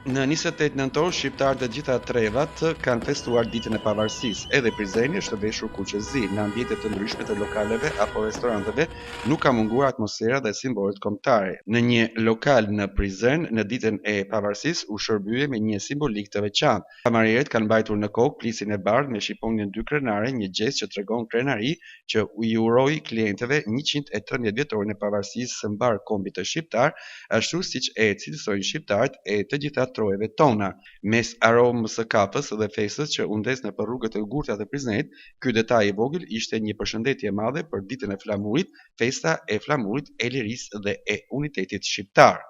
Në 28 nëntor, shqiptarët e gjitha trevat kanë festuar ditën e pavarësisë. Edhe Prizreni është veshur kuqezi. Në ambiente të ndryshme të lokaleve apo restoranteve nuk ka munguar atmosfera dhe simbolet kombëtare. Në një lokal në Prizren, në ditën e pavarësisë u shërbye me një simbolik të veçantë. Kamarierët kanë mbajtur në kokë plisin e bardhë me shqiponjën 2 krenare, një gest që tregon krenari që i uroi klientëve 113 vjetorin e pavarësisë së mbar kombit të shqiptar, ashtu siç e cilësojnë shqiptarët e të gjitha trojeve tona. Mes aromës së kafës dhe festës që u ndes nëpër rrugët e gurta të Prizrenit, ky detaj i vogël ishte një përshëndetje e madhe për ditën e flamurit, festa e flamurit, e lirisë dhe e unitetit shqiptar.